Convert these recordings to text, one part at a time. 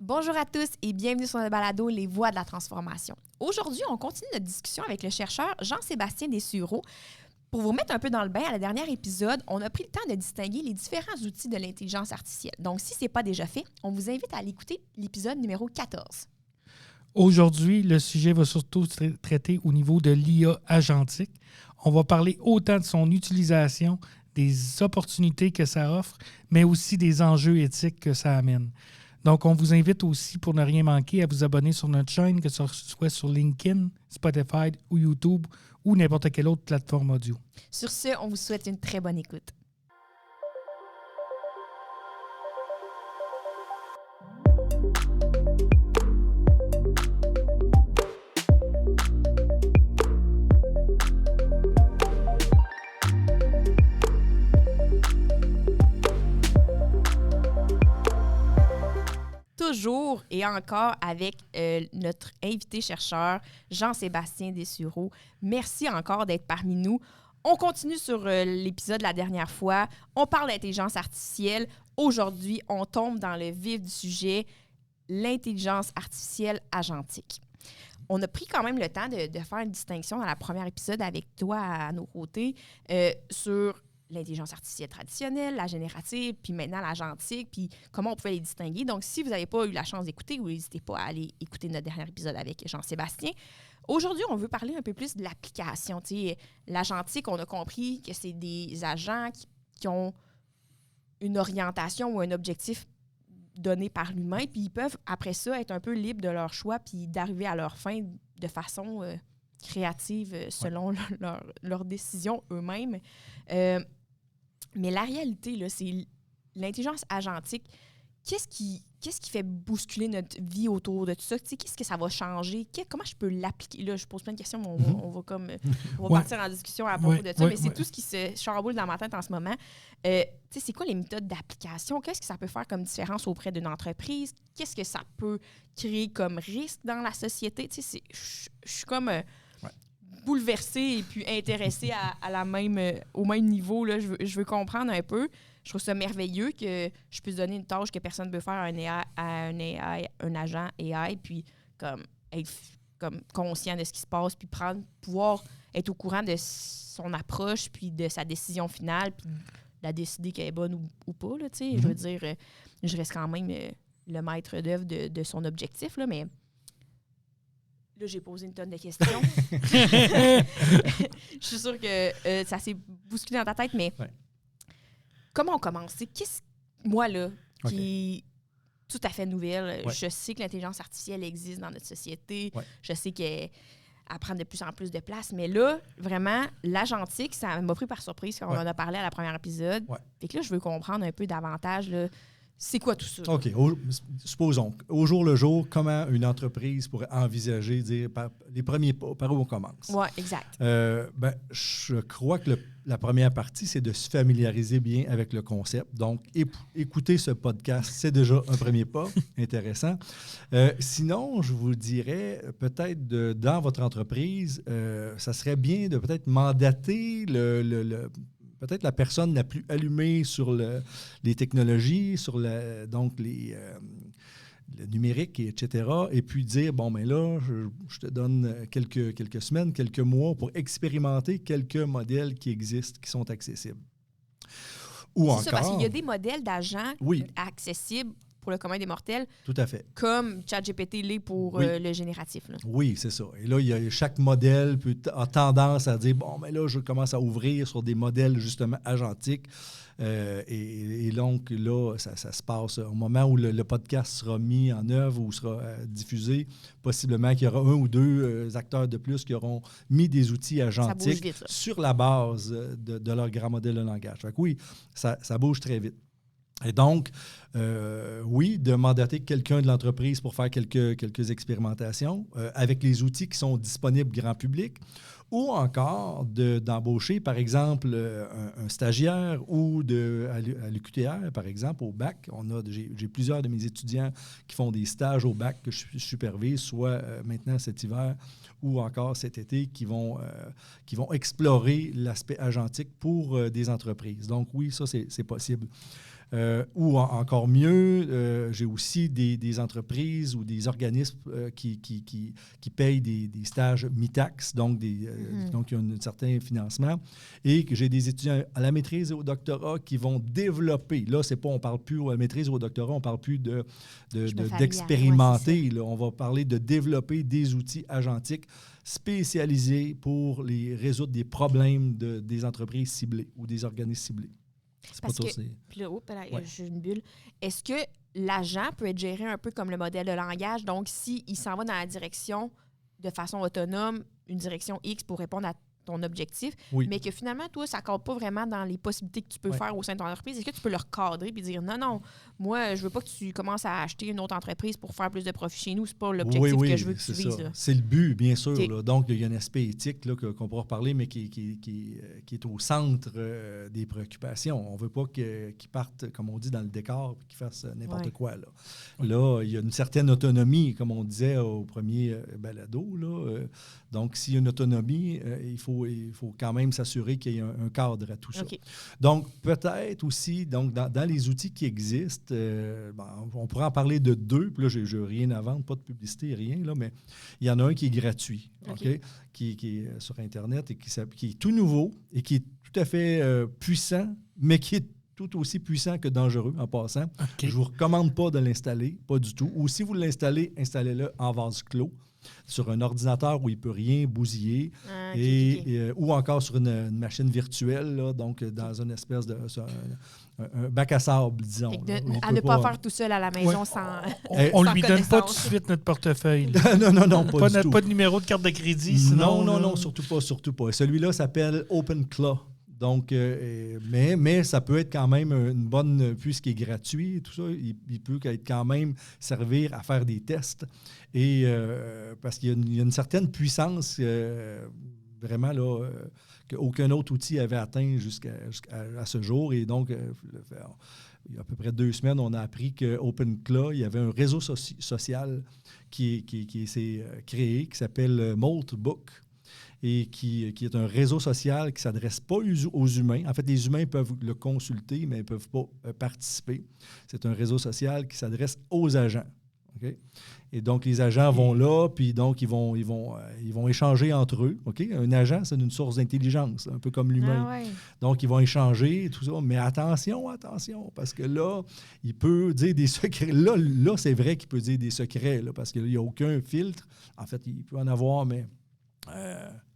Bonjour à tous et bienvenue sur le balado Les Voix de la transformation. Aujourd'hui, on continue notre discussion avec le chercheur Jean-Sébastien Dessureau. Pour vous mettre un peu dans le bain, à la dernière épisode, on a pris le temps de distinguer les différents outils de l'intelligence artificielle. Donc, si ce n'est pas déjà fait, on vous invite à aller écouter l'épisode numéro 14. Aujourd'hui, le sujet va surtout traiter au niveau de l'IA agentique. On va parler autant de son utilisation, des opportunités que ça offre, mais aussi des enjeux éthiques que ça amène. Donc, on vous invite aussi, pour ne rien manquer, à vous abonner sur notre chaîne, que ce soit sur LinkedIn, Spotify ou YouTube ou n'importe quelle autre plateforme audio. Sur ce, on vous souhaite une très bonne écoute. Toujours et encore avec notre invité chercheur, Jean-Sébastien Dessureau. Merci encore d'être parmi nous. On continue sur l'épisode de la dernière fois. On parle d'intelligence artificielle. Aujourd'hui, on tombe dans le vif du sujet, l'intelligence artificielle agentique. On a pris quand même le temps de faire une distinction dans la première épisode avec toi à nos côtés sur l'intelligence artificielle traditionnelle, la générative, puis maintenant l'agentique, puis comment on pouvait les distinguer. Donc, si vous n'avez pas eu la chance d'écouter, vous n'hésitez pas à aller écouter notre dernier épisode avec Jean-Sébastien. Aujourd'hui, on veut parler un peu plus de l'application. Tu sais, l'agentique, on a compris que c'est des agents qui ont une orientation ou un objectif donné par l'humain, puis ils peuvent, après ça, être un peu libres de leur choix, puis d'arriver à leur fin de façon créative selon leurs décisions eux-mêmes. Mais la réalité, là, c'est l'intelligence agentique. Qu'est-ce qui fait bousculer notre vie autour de tout ça? Tu sais, qu'est-ce que ça va changer? Comment je peux l'appliquer? Là, je pose plein de questions, mais on va partir en discussion à propos de ça. Mais c'est tout ce qui se chamboule dans ma tête en ce moment. Tu sais, c'est quoi les méthodes d'application? Qu'est-ce que ça peut faire comme différence auprès d'une entreprise? Qu'est-ce que ça peut créer comme risque dans la société? Tu sais, je suis comme bouleversée et puis intéressée au même niveau. Là. Je veux comprendre un peu. Je trouve ça merveilleux que je puisse donner une tâche que personne ne peut faire à un agent AI, puis comme être comme conscient de ce qui se passe, puis pouvoir être au courant de son approche, puis de sa décision finale, puis de la décider qu'elle est bonne ou pas. Là, je veux dire, je reste quand même le maître d'œuvre de son objectif, là, mais là, j'ai posé une tonne de questions. Je suis sûre que ça s'est bousculé dans ta tête, mais comment on commence? Moi, là, qui est tout à fait nouvelle, je sais que l'intelligence artificielle existe dans notre société. Je sais qu'elle prend de plus en plus de place. Mais là, vraiment, l'agentique, ça m'a pris par surprise quand on en a parlé à la première épisode. Fait que là, je veux comprendre un peu davantage, là, c'est quoi tout ça? OK. Supposons, au jour le jour, comment une entreprise pourrait envisager, dire, les premiers pas, par où on commence? Oui, exact. Je crois que la première partie, c'est de se familiariser bien avec le concept. Donc, écouter ce podcast, c'est déjà un premier pas intéressant. Sinon, je vous dirais, peut-être dans votre entreprise, ça serait bien de peut-être mandater peut-être la personne la plus allumée sur les technologies, sur le numérique, etc. Et puis dire, bon, ben là, je te donne quelques semaines, quelques mois pour expérimenter quelques modèles qui existent, qui sont accessibles. Ou encore... C'est ça, parce qu'il y a des modèles d'agents accessibles pour le commun des mortels. Tout à fait. Comme ChatGPT l'est pour le génératif. Là. Oui, c'est ça. Et là, chaque modèle a tendance à dire, bon, mais là, je commence à ouvrir sur des modèles, justement, agentiques. Et donc, là, ça se passe au moment où le podcast sera mis en œuvre ou sera diffusé. Possiblement qu'il y aura un ou deux acteurs de plus qui auront mis des outils agentiques vite, sur la base de leur grand modèle de langage. Fait que oui, ça bouge très vite. Et donc, de mandater quelqu'un de l'entreprise pour faire quelques expérimentations avec les outils qui sont disponibles grand public, ou encore d'embaucher, par exemple, un stagiaire ou à l'UQTR, par exemple, au bac. J'ai plusieurs de mes étudiants qui font des stages au bac que je supervise, soit maintenant cet hiver ou encore cet été, qui vont explorer l'aspect agentique pour des entreprises. Donc oui, ça, c'est possible. Ou encore mieux, j'ai aussi des entreprises ou des organismes qui payent des stages mi-taxe, donc qui ont un certain financement, et que j'ai des étudiants à la maîtrise et au doctorat qui vont développer. Là, on ne parle plus à la maîtrise ou au doctorat, on ne parle plus d'expérimenter. Là, on va parler de développer des outils agentiques spécialisés pour résoudre des problèmes des entreprises ciblées ou des organismes ciblés. Parce que, puis là, j'ai une bulle. Est-ce que l'agent peut être géré un peu comme le modèle de langage? Donc, s'il s'en va dans la direction de façon autonome, une direction X pour répondre à ton objectif, mais que finalement, toi, ça ne cadre pas vraiment dans les possibilités que tu peux faire au sein de ton entreprise, est-ce que tu peux le recadrer et dire non, moi, je veux pas que tu commences à acheter une autre entreprise pour faire plus de profit chez nous, c'est pas l'objectif que je veux que tu vises. C'est le but, bien sûr. Là. Donc, il y a un aspect éthique là, qu'on pourra reparler, mais qui est au centre des préoccupations. On ne veut pas qu'ils partent, comme on dit, dans le décor et qu'ils fassent n'importe quoi. Là, il y a une certaine autonomie, comme on disait au premier balado. Là, donc, s'il y a une autonomie, il faut quand même s'assurer qu'il y ait un cadre à tout ça. Donc, peut-être aussi, dans les outils qui existent, on pourrait en parler de 2, puis là, je n'ai rien à vendre, pas de publicité, rien, là, mais il y en a un qui est gratuit, qui est sur Internet et qui est tout nouveau et qui est tout à fait puissant, mais qui est tout aussi puissant que dangereux en passant. Je ne vous recommande pas de l'installer, pas du tout. Ou si vous l'installez, installez-le en vase clos, sur un ordinateur où il ne peut rien bousiller, ou encore sur une machine virtuelle, là, donc dans une espèce de... un bac à sable, disons. À ne pas faire tout seul à la maison sans... On ne lui donne pas tout de suite notre portefeuille. non, pas du tout. Pas de numéro de carte de crédit, sinon... Non, surtout pas. Celui-là s'appelle OpenClaw. Donc, mais ça peut être quand même une bonne, puisqu'il est gratuit et tout ça, il peut être quand même servir à faire des tests. Et parce qu'il y a une certaine puissance vraiment là, qu'aucun autre outil avait atteint jusqu'à ce jour. Et donc, il y a à peu près 2 semaines, on a appris qu'OpenClaw, il y avait un réseau social qui s'est créé, qui s'appelle Moltbook, et qui est un réseau social qui ne s'adresse pas aux humains. En fait, les humains peuvent le consulter, mais ils ne peuvent pas participer. C'est un réseau social qui s'adresse aux agents. Okay? Et donc, les agents vont là, puis donc, ils vont échanger entre eux. Okay? Un agent, c'est une source d'intelligence, un peu comme l'humain. Donc, ils vont échanger et tout ça. Mais attention, parce que là, il peut dire des secrets. Là c'est vrai qu'il peut dire des secrets, là, parce qu'il n'y a aucun filtre. En fait, il peut en avoir, mais...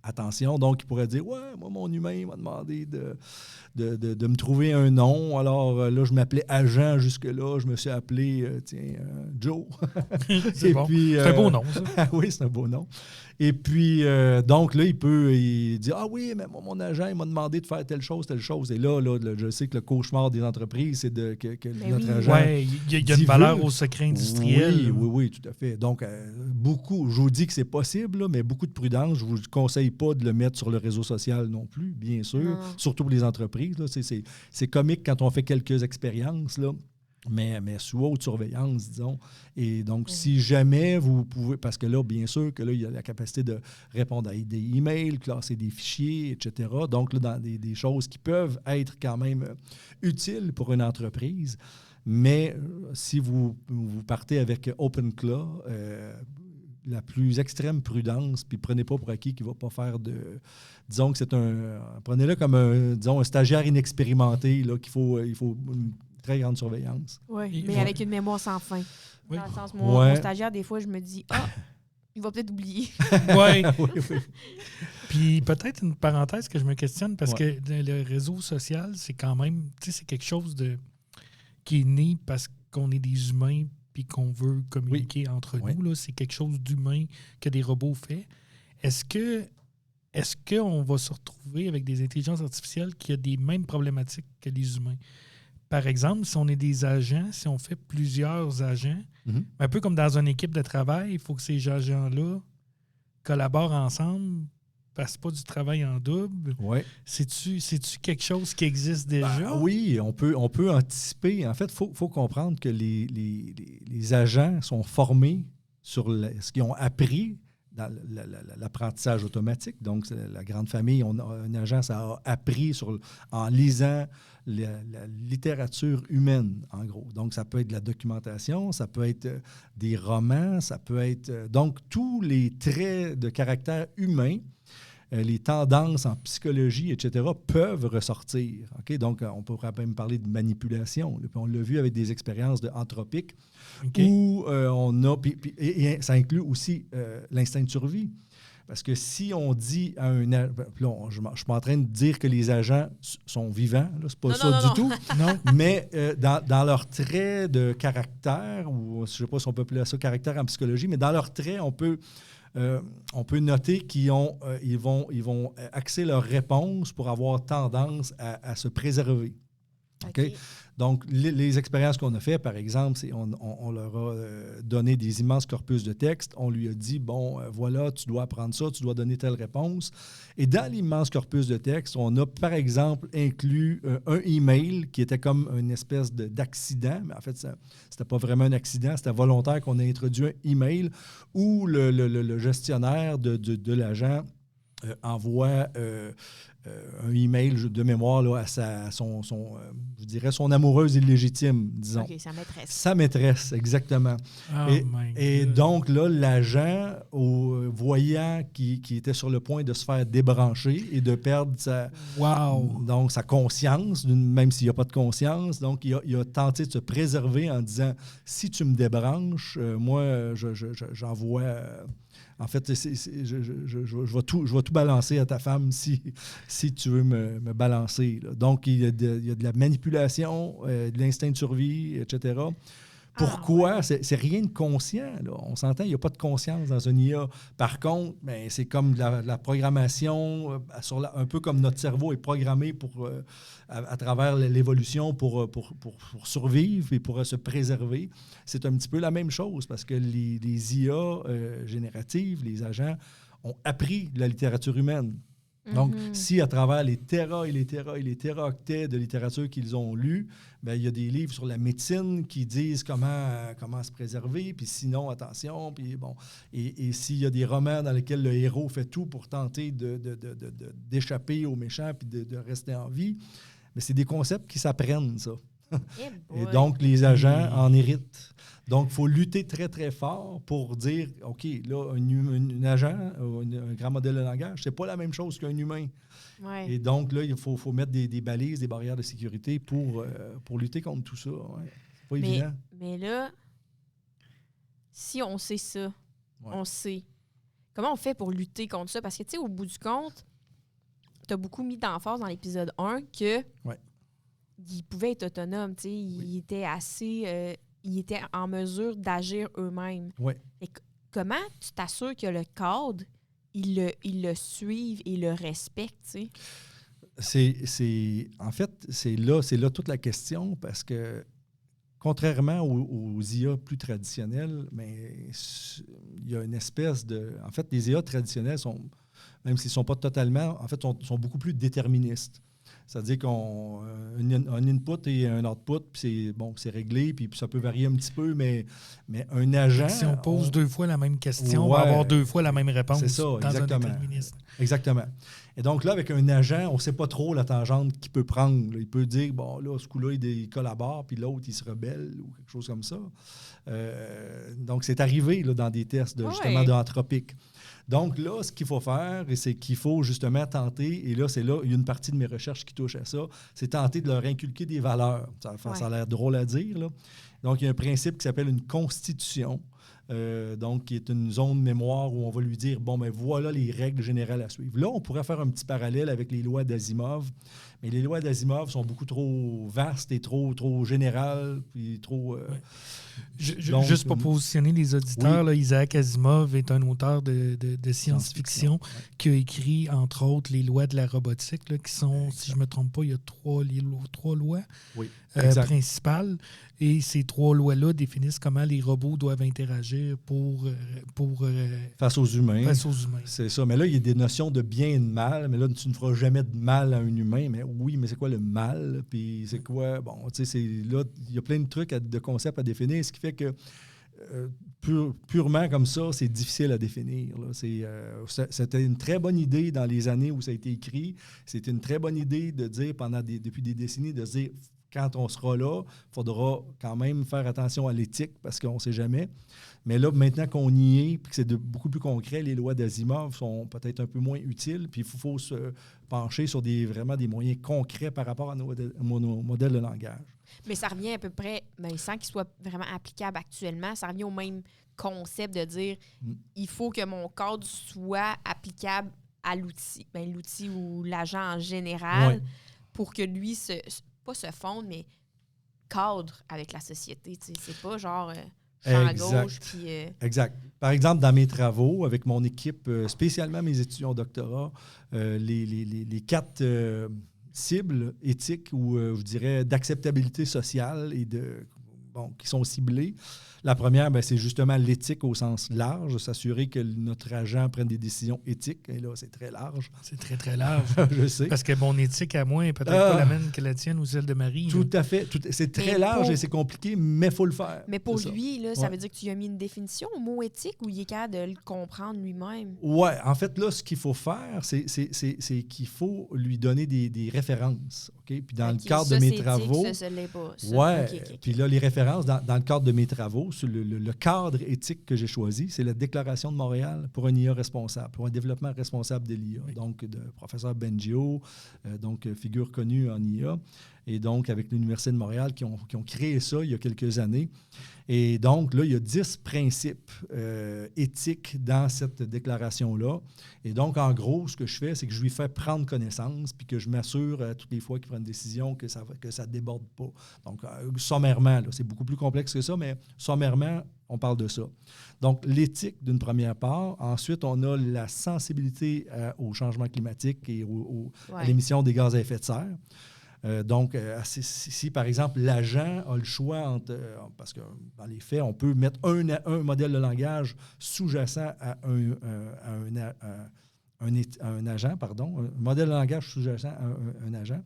attention, donc il pourrait dire « Ouais, moi, mon humain m'a demandé de me trouver un nom. Alors là, je m'appelais Agent jusque-là. Je me suis appelé, Joe. » C'est bon. C'est un beau nom, ça. Oui, c'est un beau nom. Et puis, donc là, il dit « Ah oui, mais moi, mon agent, il m'a demandé de faire telle chose. » Et là, je sais que le cauchemar des entreprises, c'est que notre agent... Oui, il y a une valeur au secret industriel. Oui, tout à fait. Donc, beaucoup, je vous dis que c'est possible, là, mais beaucoup de prudence. Je ne vous conseille pas de le mettre sur le réseau social non plus, bien sûr, surtout pour les entreprises. Là, c'est comique quand on fait quelques expériences, là. Mais sous haute surveillance, disons. Et donc, si jamais vous pouvez... Parce que là, bien sûr, que là, il y a la capacité de répondre à des emails, classer des fichiers, etc. Donc, là, dans des choses qui peuvent être quand même utiles pour une entreprise. Mais si vous partez avec OpenClaw, la plus extrême prudence, puis prenez pas pour acquis qu'il ne va pas faire de... Disons que c'est prenez-le comme un stagiaire inexpérimenté, là, il faut une très grande surveillance. Oui, mais avec une mémoire sans fin. Oui. Dans le sens, mon stagiaire, des fois, je me dis, il va peut-être oublier. Oui. Puis peut-être une parenthèse que je me questionne, parce que le réseau social, c'est quand même, c'est quelque chose qui est né parce qu'on est des humains puis qu'on veut communiquer entre nous. Là. C'est quelque chose d'humain que des robots font. Est-ce qu'on va se retrouver avec des intelligences artificielles qui ont des mêmes problématiques que les humains? Par exemple, si on est des agents, si on fait plusieurs agents, un peu comme dans une équipe de travail, il faut que ces agents-là collaborent ensemble, fassent pas du travail en double. Ouais. C'est-tu quelque chose qui existe déjà? Oui, on peut anticiper. En fait, il faut comprendre que les agents sont formés sur ce qu'ils ont appris dans l'apprentissage automatique. Donc, la grande famille, un agent, ça a appris en lisant la littérature humaine, en gros. Donc, ça peut être de la documentation, ça peut être des romans, ça peut être... donc, tous les traits de caractère humain, les tendances en psychologie, etc., peuvent ressortir. Okay? Donc, on pourrait même parler de manipulation. Puis on l'a vu avec des expériences anthropiques où on a... et ça inclut aussi l'instinct de survie. Parce que si on dit à un... je ne suis pas en train de dire que les agents sont vivants, ce n'est pas ça du tout. Non. Mais dans leurs traits de caractère, ou je ne sais pas si on peut appeler ça caractère en psychologie, mais dans leurs traits, on peut noter qu'ils vont axer leurs réponses pour avoir tendance à se préserver. Okay? Donc, les expériences qu'on a faites, par exemple, on leur a donné des immenses corpus de texte. On lui a dit, bon, voilà, tu dois apprendre ça, tu dois donner telle réponse. Et dans l'immense corpus de texte, on a, par exemple, inclus un email qui était comme une espèce d'accident. Mais en fait, ce n'était pas vraiment un accident, c'était volontaire qu'on ait introduit un email où le gestionnaire de l'agent envoie un email de mémoire là, à je dirais son amoureuse illégitime, disons. OK, sa maîtresse. Sa maîtresse, exactement. Oh et donc là, l'agent, voyant qu'il était sur le point de se faire débrancher et de perdre donc sa conscience, même s'il n'y a pas de conscience, donc il a tenté de se préserver en disant, si tu me débranches, moi, j'envoie... En fait, je vais tout balancer à ta femme si tu veux me balancer. Là. Donc, il y a de la manipulation, de l'instinct de survie, etc. Pourquoi? Ouais. C'est rien de conscient. Là. On s'entend, il n'y a pas de conscience dans un IA. Par contre, c'est comme de la programmation, un peu comme notre cerveau est programmé à travers l'évolution pour survivre et pour se préserver. C'est un petit peu la même chose parce que les IA génératives, les agents, ont appris de la littérature humaine. Donc, si à travers les terras et les terras et les téraoctets de littérature qu'ils ont lus, il y a des livres sur la médecine qui disent comment se préserver, puis sinon, attention, puis bon. Et s'il y a des romans dans lesquels le héros fait tout pour tenter d'échapper aux méchants puis de rester en vie, mais c'est des concepts qui s'apprennent, ça. Et donc, les agents en héritent. Donc, il faut lutter très, très fort pour dire, OK, là, un agent, un grand modèle de langage, c'est pas la même chose qu'un humain. Ouais. Et donc, là, il faut mettre des balises, des barrières de sécurité pour lutter contre tout ça. Ouais. C'est pas évident. Mais là, si on sait ça, on sait. Comment on fait pour lutter contre ça? Parce que, tu sais, au bout du compte, tu as beaucoup mis d'emphase dans l'épisode 1 que ils pouvaient être autonomes, tu sais. Ils étaient assez... ils étaient en mesure d'agir eux-mêmes. Oui. Et comment tu t'assures que le cadre, ils le suivent et le respectent, tu sais? En fait, c'est là toute la question parce que contrairement aux IA plus traditionnels, mais il y a une espèce de... En fait, les IA traditionnels même s'ils ne sont pas totalement... En fait, sont beaucoup plus déterministes. C'est-à-dire qu'on un input et un output, puis c'est réglé, puis ça peut varier un petit peu, mais un agent... Si on pose 2 fois la même question, on va avoir 2 fois la même réponse. C'est ça, exactement. Exactement. Et donc là, avec un agent, on ne sait pas trop la tangente qu'il peut prendre. Là. Il peut dire, bon, là, ce coup-là, il collabore, puis l'autre, il se rebelle, ou quelque chose comme ça. Donc, c'est arrivé là, dans des tests justement d'anthropique. Donc là, ce qu'il faut faire, c'est qu'il faut justement tenter, et là, il y a une partie de mes recherches qui touche à ça, c'est tenter de leur inculquer des valeurs. Ça a l'air drôle à dire, là. Donc, il y a un principe qui s'appelle une constitution, donc qui est une zone de mémoire où on va lui dire, bon, ben voilà les règles générales à suivre. Là, on pourrait faire un petit parallèle avec les lois d'Asimov, mais les lois d'Asimov sont beaucoup trop vastes et trop générales, puis trop... Donc, juste pour positionner les auditeurs, là, Isaac Asimov est un auteur de science-fiction qui a écrit, entre autres, les lois de la robotique, là, qui sont, si je ne me trompe pas, il y a 3 lois principales. Et ces 3 lois-là définissent comment les robots doivent interagir face aux humains. Face aux humains. C'est ça. Mais là, il y a des notions de bien et de mal. Mais là, tu ne feras jamais de mal à un humain. Mais oui, mais c'est quoi le mal? Puis c'est quoi? Bon, tu sais, là, il y a plein de trucs, de concepts à définir. Ce qui fait que purement comme ça, c'est difficile à définir. Là. C'était une très bonne idée dans les années où ça a été écrit. C'était une très bonne idée de dire, depuis des décennies, de se dire, quand on sera là, il faudra quand même faire attention à l'éthique parce qu'on ne sait jamais. Mais là, maintenant qu'on y est, puis que c'est beaucoup plus concret, les lois d'Asimov sont peut-être un peu moins utiles, puis il faut se pencher sur vraiment des moyens concrets par rapport à nos modèles de langage. Mais ça revient à peu près, sans qu'il soit vraiment applicable actuellement, ça revient au même concept de dire il faut que mon code soit applicable à l'outil, l'outil ou l'agent en général, pour que lui pas se fonde, mais cadre avec la société. C'est pas genre champ à gauche. Puis, Exact. Par exemple, dans mes travaux, avec mon équipe, spécialement mes étudiants au doctorat, les 4 cibles éthiques ou, je dirais, d'acceptabilité sociale et qui sont ciblées. La première, c'est justement l'éthique au sens large, s'assurer que notre agent prenne des décisions éthiques. Et là, c'est très large. C'est très, très large. Je sais. Parce que mon éthique à moi est peut-être pas la même que la tienne ou celle de Marie. Tout à fait. C'est très large et c'est compliqué, mais il faut le faire. Mais pour lui, ça veut dire que tu lui as mis une définition au mot éthique ou il est capable de le comprendre lui-même? Oui. En fait, là, ce qu'il faut faire, c'est qu'il faut lui donner des références. Okay? Puis dans le cadre de mes travaux... Ça l'est pas. Oui. Puis là, les références, dans le cadre de mes travaux, sur le cadre éthique que j'ai choisi, c'est la Déclaration de Montréal pour un IA responsable, pour un développement responsable de l'IA. Oui. Donc, de professeur Bengio, figure connue en IA, et donc avec l'Université de Montréal qui ont créé ça il y a quelques années. Et donc, là, il y a 10 principes éthiques dans cette déclaration-là. Et donc, en gros, ce que je fais, c'est que je lui fais prendre connaissance puis que je m'assure toutes les fois qu'il prend une décision que ça ne déborde pas. Donc, sommairement, là, c'est beaucoup plus complexe que ça, mais sommairement, on parle de ça. Donc, l'éthique d'une première part. Ensuite, on a la sensibilité au changement climatique et à l'émission des gaz à effet de serre. Donc, si, par exemple, l'agent a le choix entre... parce que, dans les faits, on peut mettre un modèle de langage sous-jacent à un agent, un modèle de langage sous-jacent à un agent.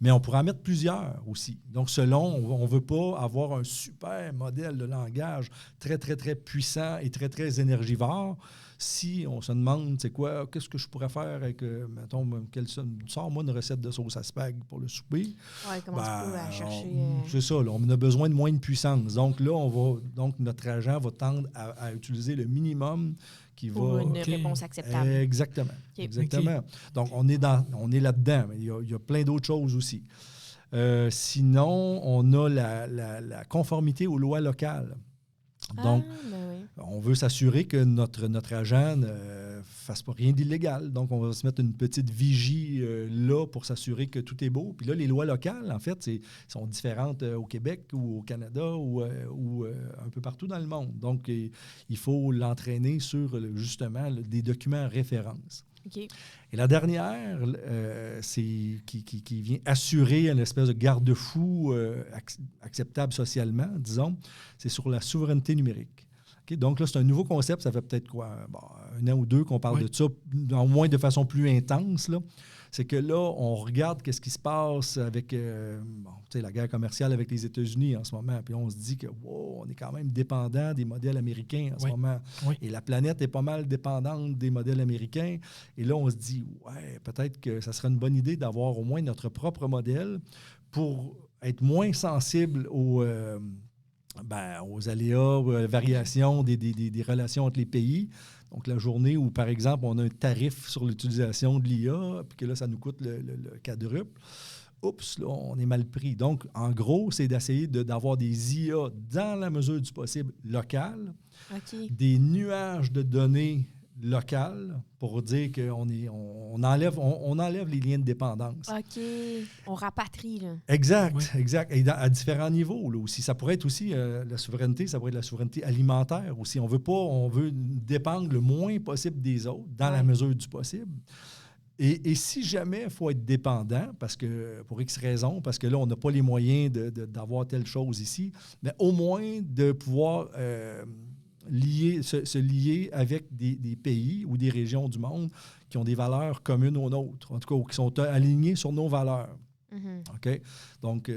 Mais on pourra en mettre plusieurs aussi. Donc, on ne veut pas avoir un super modèle de langage très, très, très puissant et très, très énergivore. Si on se demande, c'est quoi, qu'est-ce que je pourrais faire avec, mettons, sors-moi une recette de sauce à spag pour le souper. Oui, comment tu peux la chercher? C'est ça, là, on a besoin de moins de puissance. Donc là, notre agent va tendre à utiliser le minimum qui pour va... une réponse acceptable. Exactement. Okay. Exactement. Okay. Donc, on est là-dedans, mais il y a plein d'autres choses aussi. Sinon, on a la conformité aux lois locales. Donc, on veut s'assurer que notre agent ne fasse pas rien d'illégal. Donc, on va se mettre une petite vigie là pour s'assurer que tout est beau. Puis là, les lois locales, en fait, sont différentes au Québec ou au Canada ou un peu partout dans le monde. Donc, il faut l'entraîner sur, justement, des documents références. Okay. Et la dernière, c'est qui vient assurer une espèce de garde-fou acceptable socialement, disons, c'est sur la souveraineté numérique. Okay? Donc là, c'est un nouveau concept, ça fait peut-être un an ou deux qu'on parle de ça, au moins de façon plus intense, là. C'est que là, on regarde qu'est-ce qui se passe avec la guerre commerciale avec les États-Unis en ce moment. Puis on se dit que on est quand même dépendant des modèles américains en ce moment. Oui. Et la planète est pas mal dépendante des modèles américains. Et là, on se dit, peut-être que ça serait une bonne idée d'avoir au moins notre propre modèle pour être moins sensible aux aléas, aux variations des relations entre les pays. Donc, la journée où, par exemple, on a un tarif sur l'utilisation de l'IA, puis que là, ça nous coûte le quadruple, oups, là, on est mal pris. Donc, en gros, c'est d'essayer d'avoir des IA dans la mesure du possible locales, des nuages de données locales pour dire qu'on enlève les liens de dépendance. OK. On rapatrie, là. Exact, exact. Et à différents niveaux, là aussi. Ça pourrait être aussi la souveraineté, ça pourrait être la souveraineté alimentaire aussi. On veut dépendre le moins possible des autres, dans la mesure du possible. Et si jamais il faut être dépendant, parce que pour X raisons, parce que là, on n'a pas les moyens d'avoir telle chose ici, mais au moins de pouvoir... se lier avec des pays ou des régions du monde qui ont des valeurs communes aux nôtres, en tout cas, qui sont alignés sur nos valeurs. OK? Donc,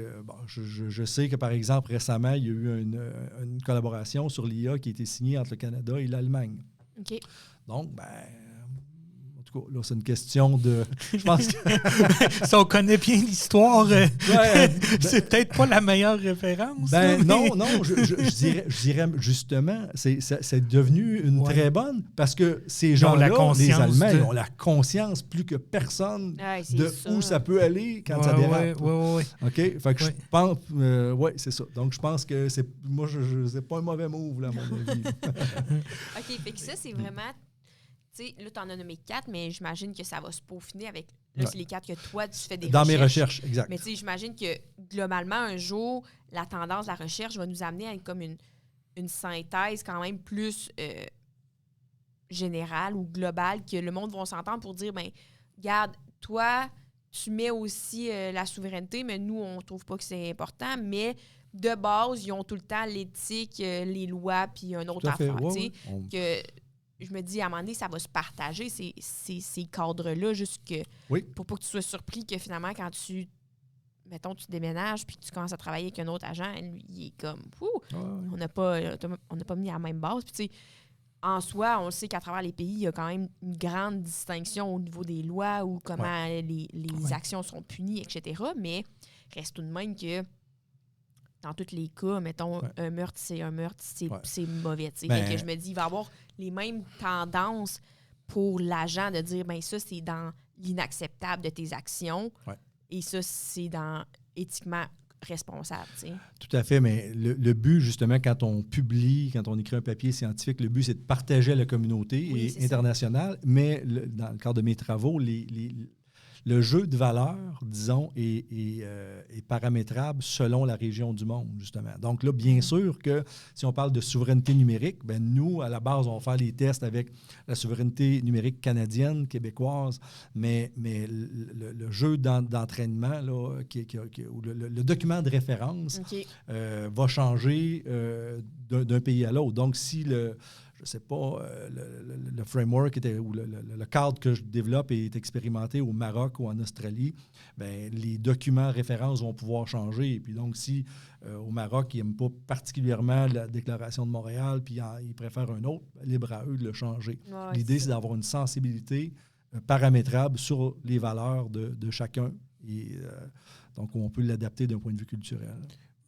je sais que, par exemple, récemment, il y a eu une collaboration sur l'IA qui a été signée entre le Canada et l'Allemagne. OK. Donc, en tout cas, là, c'est une question de... Je pense que... Si on connaît bien l'histoire, c'est peut-être pas la meilleure référence. Non, je dirais justement, c'est devenu une très bonne parce que ces gens-là, les Allemands, ils ont la conscience plus que personne de où ça peut aller quand ça dérape. OK? Fait que je pense... c'est ça. Donc, je pense que c'est... Moi, c'est pas un mauvais move, là, à mon avis. OK, fait que ça, c'est vraiment... Tu sais, là, tu en as nommé 4, mais j'imagine que ça va se peaufiner avec... Là, c'est les 4 que toi, tu fais des dans recherches. Mes recherches, exact. Mais tu sais, j'imagine que, globalement, un jour, la tendance de la recherche va nous amener à comme une synthèse quand même plus générale ou globale, que le monde va s'entendre pour dire, ben regarde, toi, tu mets aussi la souveraineté, mais nous, on trouve pas que c'est important, mais... De base, ils ont tout le temps l'éthique, les lois, puis un autre affaire. Que je me dis, à un moment donné, ça va se partager, ces cadres-là, juste que pour pas que tu sois surpris que finalement, quand tu déménages puis que tu commences à travailler avec un autre agent, lui, il est comme, on n'a pas mis à la même base. Puis tu sais, en soi, on sait qu'à travers les pays, il y a quand même une grande distinction au niveau des lois ou comment les actions sont punies, etc. Mais reste tout de même que dans tous les cas, mettons, un meurtre, c'est un meurtre, c'est mauvais. Fait que je me dis, il va y avoir les mêmes tendances pour l'agent de dire, ben ça, c'est dans l'inacceptable de tes actions et ça, c'est dans éthiquement responsable. T'sais. Tout à fait, mais le but, justement, quand on publie, quand on écrit un papier scientifique, le but, c'est de partager à la communauté internationale, mais dans le cadre de mes travaux, le jeu de valeurs, disons, est paramétrable selon la région du monde, justement. Donc là, bien sûr que si on parle de souveraineté numérique, ben nous, à la base, on va faire les tests avec la souveraineté numérique canadienne, québécoise, mais le jeu d'entraînement, là, ou le document de référence va changer d'un pays à l'autre. Donc, si je ne sais pas, le framework ou le cadre que je développe est expérimenté au Maroc ou en Australie, bien, les documents références vont pouvoir changer. Et puis donc, si au Maroc, ils n'aiment pas particulièrement la Déclaration de Montréal, puis ils préfèrent un autre, libre à eux de le changer. L'idée, c'est d'avoir une sensibilité paramétrable sur les valeurs de chacun. Et donc, on peut l'adapter d'un point de vue culturel.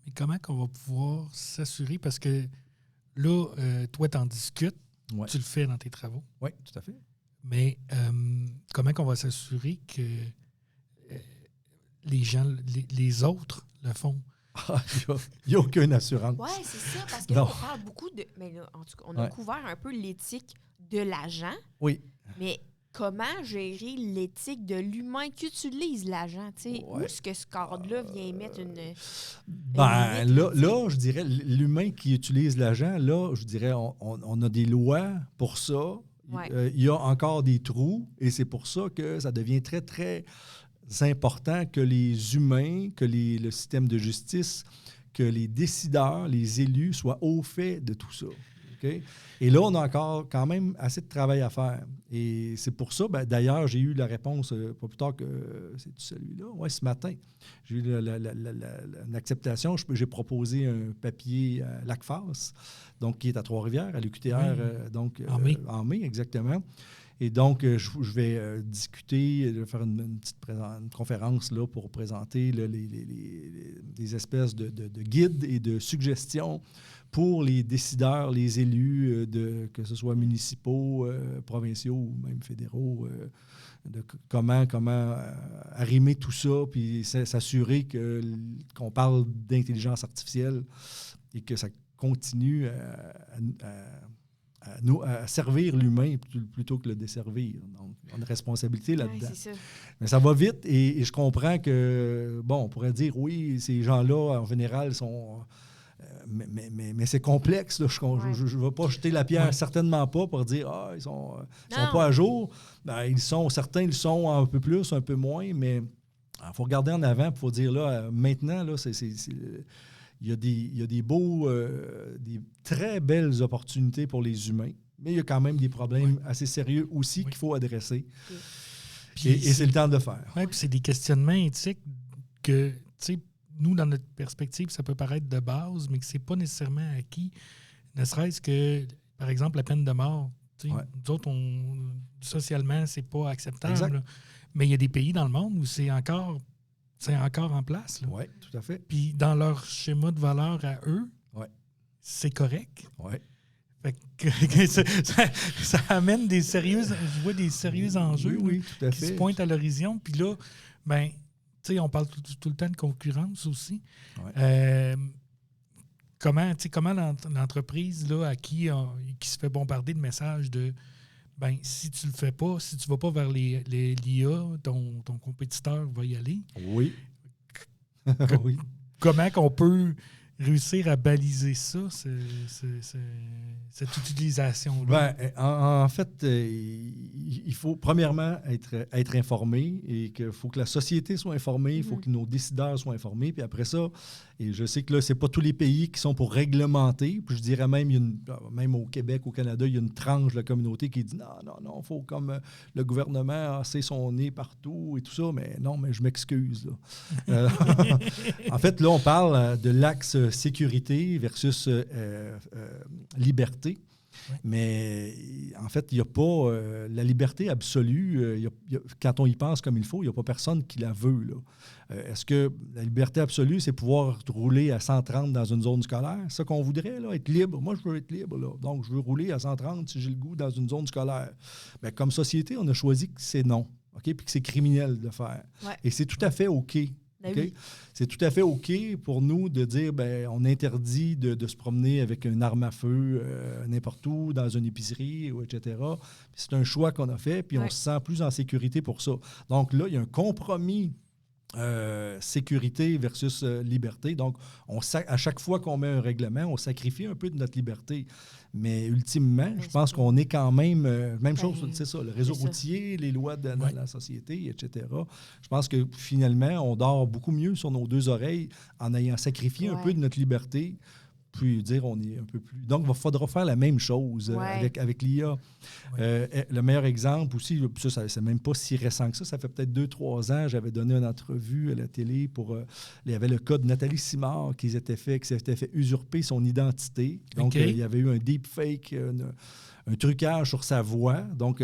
Mais comment qu'on va pouvoir s'assurer? Parce que là, toi, tu en discutes, tu le fais dans tes travaux. Oui, tout à fait. Mais comment qu'on va s'assurer que les gens, les autres le font? Il n'y a aucune assurance. Oui, c'est ça, parce qu'on parle beaucoup de... Mais là, en tout cas, on a couvert un peu l'éthique de l'agent. Oui. Mais comment gérer l'éthique de l'humain qu'utilise l'agent? Où est-ce que ce cadre-là vient mettre une là, je dirais, l'humain qui utilise l'agent, là, je dirais, on a des lois pour ça. Il y a encore des trous et c'est pour ça que ça devient très, très important que les humains, que le système de justice, que les décideurs, les élus soient au fait de tout ça. Okay? Et là, on a encore quand même assez de travail à faire. Et c'est pour ça, d'ailleurs, j'ai eu la réponse pas plus tard que c'est celui-là. Oui, ce matin. J'ai eu une acceptation. J'ai proposé un papier à Lac-Phas, donc qui est à Trois-Rivières, à l'UQTR, donc en mai, exactement. Et donc, je vais discuter, faire une petite une conférence là, pour présenter des espèces de guides et de suggestions pour les décideurs, les élus, que ce soit municipaux, provinciaux ou même fédéraux, de comment arrimer tout ça, puis s'assurer qu'on parle d'intelligence artificielle et que ça continue à servir l'humain plutôt que le desservir. Donc, on a une responsabilité là-dedans. C'est ça. Mais ça va vite et je comprends que, on pourrait dire, oui, ces gens-là, en général, sont... Mais c'est complexe. Là. Je ne vais pas jeter la pierre, certainement pas, pour dire ils sont pas à jour. Certains le sont un peu plus, un peu moins, mais il faut regarder en avant, il faut dire, là, maintenant, là, il y a des très belles opportunités pour les humains, mais il y a quand même des problèmes assez sérieux aussi qu'il faut adresser. Et c'est le temps de le faire. Oui, puis c'est des questionnements éthiques que, tu sais, nous, dans notre perspective, ça peut paraître de base, mais que c'est pas nécessairement acquis. Ne serait-ce que, par exemple, la peine de mort. Tu sais, nous autres, socialement, c'est pas acceptable. Exact. Mais il y a des pays dans le monde où c'est encore en place. Oui, tout à fait. Puis dans leur schéma de valeur à eux, c'est correct. Oui. Fait que ça amène je vois des sérieux enjeux tout à qui fait. se pointent à l'horizon. Puis là, ben, tu sais, on parle tout le temps de concurrence aussi. Ouais. Comment l'entreprise là, qui se fait bombarder de messages de si tu le fais pas, si tu vas pas vers l'IA, ton compétiteur va y aller. Oui. Oui. Comment qu'on peut réussir à baliser ça, cette utilisation-là? En fait, il faut premièrement être informé et qu'il faut que la société soit informée, il faut que nos décideurs soient informés. Puis après ça, et je sais que là, ce n'est pas tous les pays qui sont pour réglementer. Puis je dirais même, même au Québec, au Canada, il y a une tranche de la communauté qui dit non, il faut comme le gouvernement c'est son nez partout et tout ça. Mais non, mais je m'excuse. En fait, là, on parle de l'axe sécurité versus liberté. Oui. Mais en fait, il n'y a pas la liberté absolue. Quand on y pense comme il faut, il n'y a pas personne qui la veut. Là. Est-ce que la liberté absolue, c'est pouvoir rouler à 130 dans une zone scolaire? C'est ça qu'on voudrait, là, être libre. Moi, je veux être libre. Là. Donc, je veux rouler à 130 si j'ai le goût dans une zone scolaire. Bien, comme société, on a choisi que c'est non. Okay? Puis que c'est criminel de le faire. Ouais. Et c'est tout à fait OK. Okay? Oui. C'est tout à fait OK pour nous de dire on interdit de se promener avec une arme à feu n'importe où, dans une épicerie, etc. Puis c'est un choix qu'on a fait, puis on se sent plus en sécurité pour ça. Donc là, il y a un compromis sécurité versus liberté. Donc, à chaque fois qu'on met un règlement, on sacrifie un peu de notre liberté. Mais ultimement, je pense qu'on est quand même... même chose, c'est ça, le réseau routier, les lois de la société, etc. Je pense que finalement, on dort beaucoup mieux sur nos deux oreilles en ayant sacrifié un peu de notre liberté, puis dire on est un peu plus... Donc, il faudra faire la même chose avec l'IA. Le meilleur exemple aussi, ça c'est même pas si récent que ça fait peut-être 2-3 ans, j'avais donné une entrevue à la télé pour... il y avait le cas de Nathalie Simard qui s'était fait usurper son identité. Donc, il y avait eu un deepfake, un trucage sur sa voix. Donc,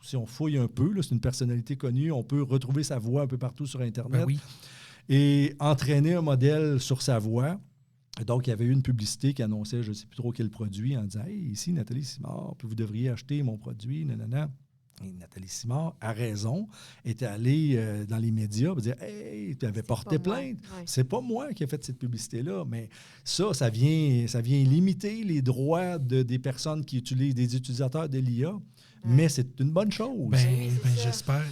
si on fouille un peu, là, c'est une personnalité connue, on peut retrouver sa voix un peu partout sur Internet et entraîner un modèle sur sa voix. Donc, il y avait eu une publicité qui annonçait, je ne sais plus trop quel produit, en disant « Hey, ici, Nathalie Simard, puis vous devriez acheter mon produit, nanana. » Et Nathalie Simard, à raison, était allée dans les médias pour dire « Hey, tu avais porté plainte. C'est pas moi qui ai fait cette publicité-là. » Mais ça vient limiter les droits des personnes qui utilisent, des utilisateurs de l'IA. Mais c'est une bonne chose. J'espère.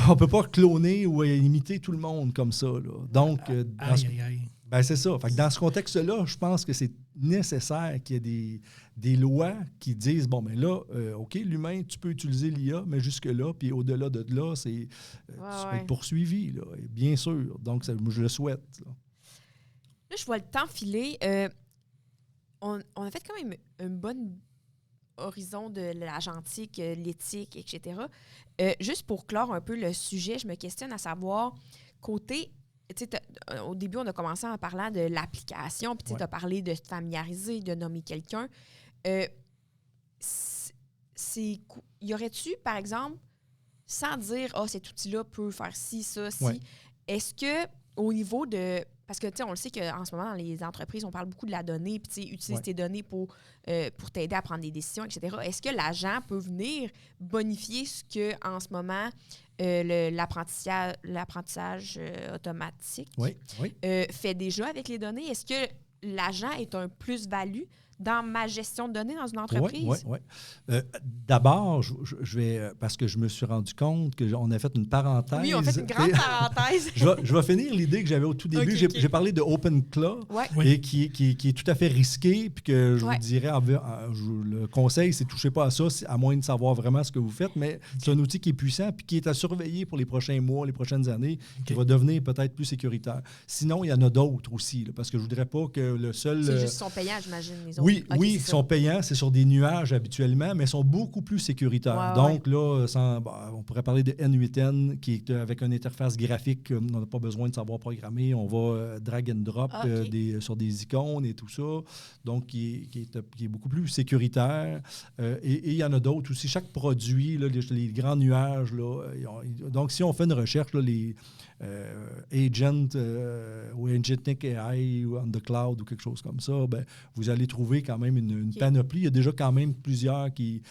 On peut pas cloner ou imiter tout le monde comme ça. Là. Donc, c'est ça. Fait que dans ce contexte-là, je pense que c'est nécessaire qu'il y ait des lois qui disent, OK, l'humain, tu peux utiliser l'IA, mais jusque-là, puis au-delà de là, tu peux être poursuivi, là, bien sûr. Donc, je le souhaite. Là, je vois le temps filer. On a fait quand même un bon horizon de l'agentique, l'éthique, etc. Juste pour clore un peu le sujet, je me questionne à savoir, côté... au début, on a commencé en parlant de l'application, puis tu as parlé de se familiariser, de nommer quelqu'un. Y aurait-tu, par exemple, sans dire « cet outil-là peut faire ci, ça, ci », est-ce que au niveau de... Parce que, on le sait qu'en ce moment, dans les entreprises, on parle beaucoup de la donnée, puis utilise tes données pour t'aider à prendre des décisions, etc. Est-ce que l'agent peut venir bonifier ce que, en ce moment, l'apprentissage automatique fait déjà avec les données? Est-ce que l'agent est un plus-value dans ma gestion de données dans une entreprise? Oui. D'abord, je vais, parce que je me suis rendu compte qu'on a fait une parenthèse. Oui, on a fait une grande parenthèse. je vais finir l'idée que j'avais au tout début. Okay. J'ai parlé de OpenClaw, et qui est tout à fait risqué, puis que je vous dirais, le conseil, c'est ne touchez pas à ça, à moins de savoir vraiment ce que vous faites, mais c'est un outil qui est puissant, puis qui est à surveiller pour les prochains mois, les prochaines années, qui va devenir peut-être plus sécuritaire. Sinon, il y en a d'autres aussi, là, parce que je ne voudrais pas que le seul... C'est juste son payant, j'imagine, les autres. Oui, Ok, oui, c'est ils ça. sont payants, c'est sur des nuages habituellement, mais ils sont beaucoup plus sécuritaires. Ouais, Donc là, on pourrait parler de N8N qui est avec une interface graphique, on n'a pas besoin de savoir programmer, on va drag and drop Ah, ok. sur des icônes et tout ça, donc qui est beaucoup plus sécuritaire. Et il y en a d'autres aussi. Chaque produit, là, les grands nuages, là, donc si on fait une recherche, là, les Agent ou Agentic AI ou on the cloud ou quelque chose comme ça, ben, vous allez trouver quand même une OK. panoplie. Il y a déjà quand même plusieurs qui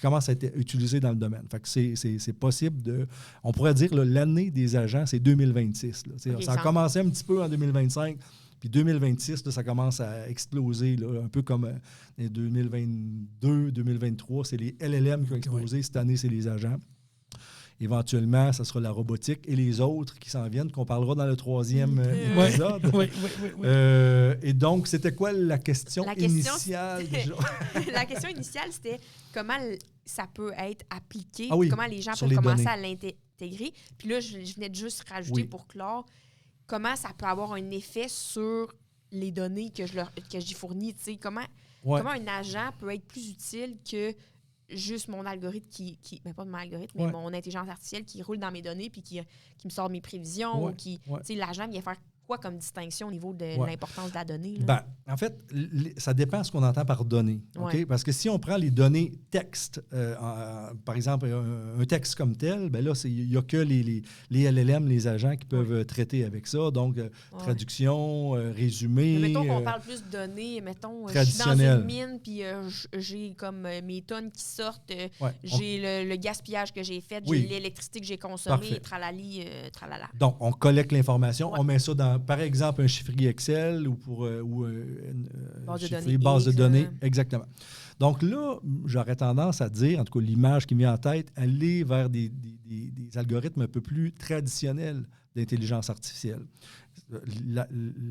commencent à être utilisés dans le domaine. Fait que c'est possible de... On pourrait dire là, l'année des agents, c'est 2026. Là. OK, Ça a commencé un petit peu en 2025, puis 2026, là, ça commence à exploser, là, un peu comme 2022, 2023. C'est les LLM qui ont explosé. Cette année, c'est les agents. Éventuellement, ça sera la robotique et les autres qui s'en viennent, qu'on parlera dans le troisième épisode. Oui. Et donc, c'était quoi la question initiale déjà? La question initiale, c'était comment ça peut être appliqué, Ah oui, comment les gens sur peuvent les commencer données. à l'intégrer. Puis là, je venais de juste rajouter Oui. pour clore comment ça peut avoir un effet sur les données que j'y fournis. Tu sais, comment un agent peut être plus utile que juste mon algorithme ben pas mon algorithme, mais mon intelligence artificielle qui roule dans mes données puis qui me sort mes prévisions ou tu sais, l'agent vient faire quoi comme distinction au niveau de l'importance de la donnée? Là? Ben, en fait, ça dépend de ce qu'on entend par données. Okay? Parce que si on prend les données texte, par exemple, un texte comme tel, ben là, il n'y a que les LLM, les agents qui peuvent traiter avec ça. Donc, traduction, résumé. Mais mettons qu'on parle plus de données. Mettons, je suis dans une mine puis j'ai comme mes tonnes qui sortent. J'ai le gaspillage que j'ai fait, j'ai l'électricité que j'ai consommée, tralali, tralala. Donc, on collecte l'information, on met ça dans, par exemple, un chiffrier Excel ou une base de données. Exactement. Donc là, j'aurais tendance à dire, en tout cas, l'image qui me vient en tête, aller vers des algorithmes un peu plus traditionnels d'intelligence artificielle.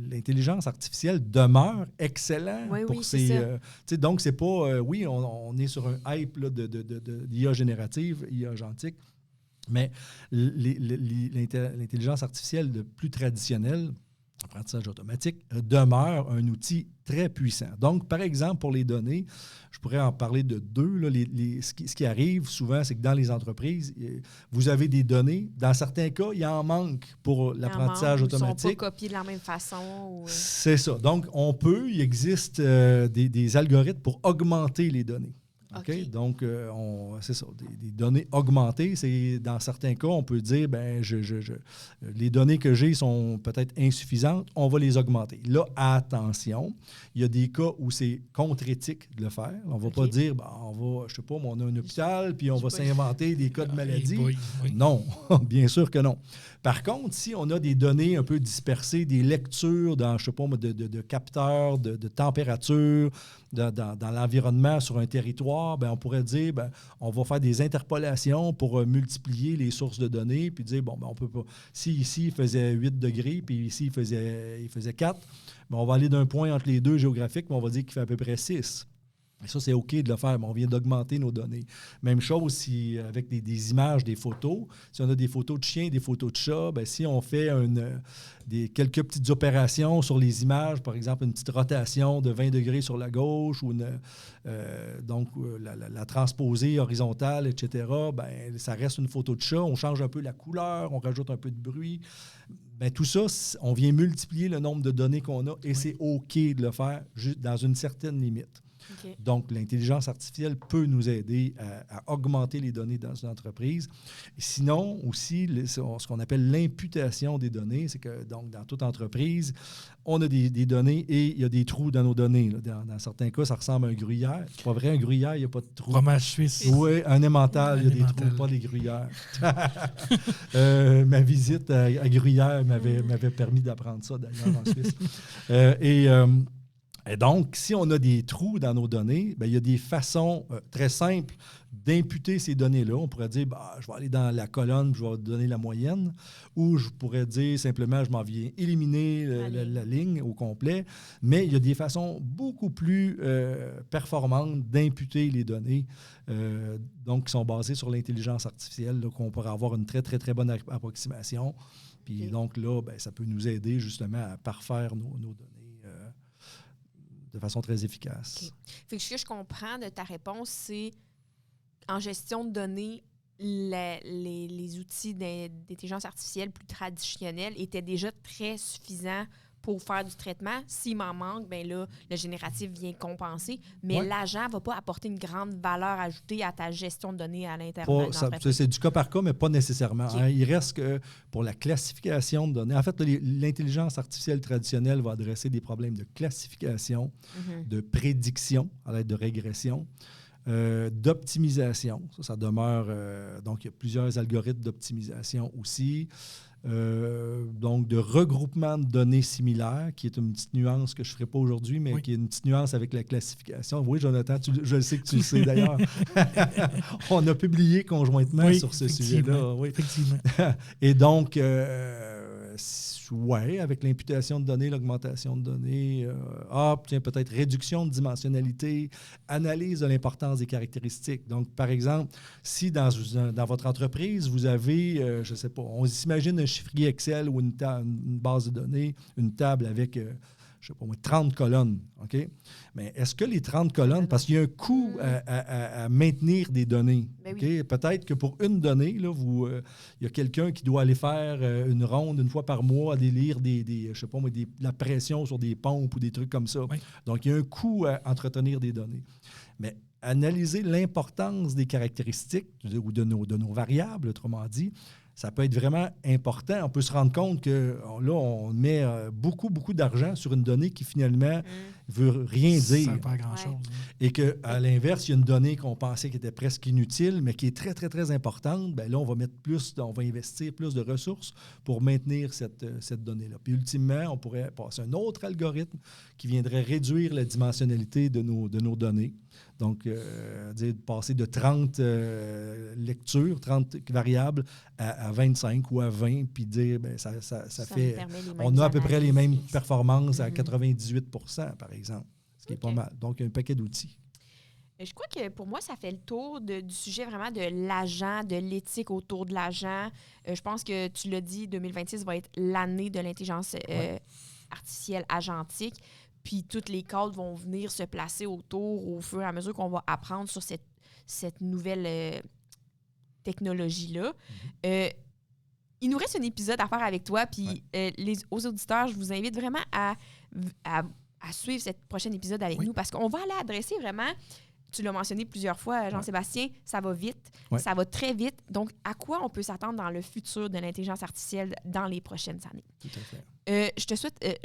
L'intelligence artificielle demeure excellent pour ces... donc, c'est pas... on est sur un hype là, d'IA générative, IA agentique, mais l'intelligence artificielle de plus traditionnelle, l'apprentissage automatique, demeure un outil très puissant. Donc, par exemple, pour les données, je pourrais en parler de deux. Là, ce qui arrive souvent, c'est que dans les entreprises, vous avez des données. Dans certains cas, il en manque pour l'apprentissage automatique. Ils ne sont pas copiés de la même façon. C'est ça. Donc, il existe des algorithmes pour augmenter les données. Okay? Donc, c'est ça, des données augmentées. Dans certains cas, on peut dire, les données que j'ai sont peut-être insuffisantes, on va les augmenter. Là, attention, il y a des cas où c'est contre-éthique de le faire. On ne va pas dire, on a un hôpital, puis on va s'inventer des cas de maladie. Non, bien sûr que non. Par contre, si on a des données un peu dispersées, des lectures dans, de capteurs, de température, dans l'environnement sur un territoire, on pourrait dire, on va faire des interpolations pour multiplier les sources de données, puis dire, on peut pas. Si ici, il faisait 8 degrés, puis ici, il faisait 4, on va aller d'un point entre les deux géographiques, mais on va dire qu'il fait à peu près 6. Et ça, c'est OK de le faire, mais on vient d'augmenter nos données. Même chose avec des images, des photos. Si on a des photos de chiens, des photos de chats, si on fait quelques petites opérations sur les images, par exemple une petite rotation de 20 degrés sur la gauche ou la transposer horizontale, etc., ça reste une photo de chat. On change un peu la couleur, on rajoute un peu de bruit. Tout ça, on vient multiplier le nombre de données qu'on a et c'est OK de le faire dans une certaine limite. Okay. Donc, l'intelligence artificielle peut nous aider à augmenter les données dans une entreprise. Et sinon, aussi, ce qu'on appelle l'imputation des données, c'est que donc, dans toute entreprise, on a des données et il y a des trous dans nos données. Là. Dans certains cas, ça ressemble à un gruyère. C'est pas vrai, un gruyère, il n'y a pas de trous. Fromage suisse. Oui, un emmental, il y a des trous, pas des gruyères. Ma visite à Gruyère m'avait permis d'apprendre ça, d'ailleurs, en Suisse. Et donc, si on a des trous dans nos données, il y a des façons très simples d'imputer ces données-là. On pourrait dire, je vais aller dans la colonne, je vais donner la moyenne, ou je pourrais dire simplement, je m'en viens éliminer la ligne au complet. Mais il y a des façons beaucoup plus performantes d'imputer les données, donc qui sont basées sur l'intelligence artificielle, là, qu'on pourrait avoir une très, très, très bonne approximation. Puis donc là, ça peut nous aider justement à parfaire nos données. de façon très efficace. Okay. Fait que ce que je comprends de ta réponse, c'est en gestion de données, les outils d'intelligence artificielle plus traditionnels étaient déjà très suffisants pour faire du traitement. S'il m'en manque, bien là, le génératif vient compenser, mais l'agent ne va pas apporter une grande valeur ajoutée à ta gestion de données à l'intérieur de l'entreprise. C'est du cas par cas, mais pas nécessairement. Okay. Hein. Il reste que pour la classification de données, en fait, l'intelligence artificielle traditionnelle va adresser des problèmes de classification, de prédiction à l'aide de régression, d'optimisation. Ça demeure... donc, il y a plusieurs algorithmes d'optimisation aussi. Donc, de regroupement de données similaires, qui est une petite nuance que je ne ferai pas aujourd'hui, mais qui est une petite nuance avec la classification. Oui, Jonathan, je sais que tu le sais d'ailleurs. On a publié conjointement sur ce sujet-là. Oui, effectivement. Et donc, avec l'imputation de données, l'augmentation de données, peut-être réduction de dimensionnalité, analyse de l'importance des caractéristiques. Donc, par exemple, si dans votre entreprise, vous avez, je ne sais pas, on s'imagine un chiffrier Excel ou une base de données, une table avec, je ne sais pas moi, 30 colonnes, OK? Mais est-ce que les 30 colonnes, parce qu'il y a un coût à maintenir des données, ben okay? Peut-être que pour une donnée, là, il y a quelqu'un qui doit aller faire une ronde une fois par mois, aller lire je sais pas moi, la pression sur des pompes ou des trucs comme ça. Oui. Donc, il y a un coût à entretenir des données. Mais analyser l'importance des caractéristiques ou de nos variables, autrement dit, ça peut être vraiment important. On peut se rendre compte que là, on met beaucoup, beaucoup d'argent sur une donnée qui, finalement, ne veut rien dire. Ça ne veut pas grand-chose. Et qu'à l'inverse, il y a une donnée qu'on pensait qui était presque inutile, mais qui est très, très, très importante. Bien là, on va investir plus de ressources pour maintenir cette donnée-là. Puis, ultimement, on pourrait passer un autre algorithme qui viendrait réduire la dimensionnalité de nos données. Donc, passer de 30 lectures, 30 variables à 25 ou à 20, puis dire, bien, ça fait... On a à peu près les mêmes performances à 98 % par exemple, ce qui est pas mal. Donc, un paquet d'outils. Je crois que pour moi, ça fait le tour du sujet vraiment de l'agent, de l'éthique autour de l'agent. Je pense que tu l'as dit, 2026 va être l'année de l'intelligence artificielle agentique. Puis toutes les codes vont venir se placer autour au fur et à mesure qu'on va apprendre sur cette nouvelle technologie-là. Il nous reste un épisode à faire avec toi. Puis aux auditeurs, je vous invite vraiment à suivre ce prochain épisode avec nous parce qu'on va aller adresser vraiment... Tu l'as mentionné plusieurs fois, Jean-Sébastien, ça va vite, ça va très vite. Donc, à quoi on peut s'attendre dans le futur de l'intelligence artificielle dans les prochaines années? Tout à fait.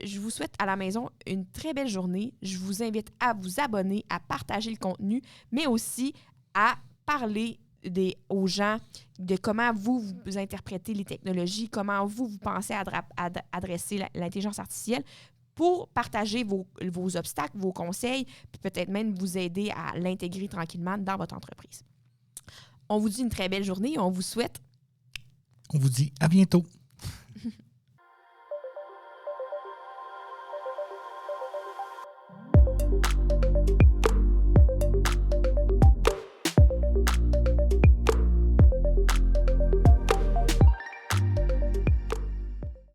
Je vous souhaite à la maison une très belle journée. Je vous invite à vous abonner, à partager le contenu, mais aussi à parler aux gens de comment vous interprétez les technologies, comment vous pensez adresser l'intelligence artificielle, pour partager vos obstacles, vos conseils, puis peut-être même vous aider à l'intégrer tranquillement dans votre entreprise. On vous dit une très belle journée et on vous souhaite... On vous dit à bientôt.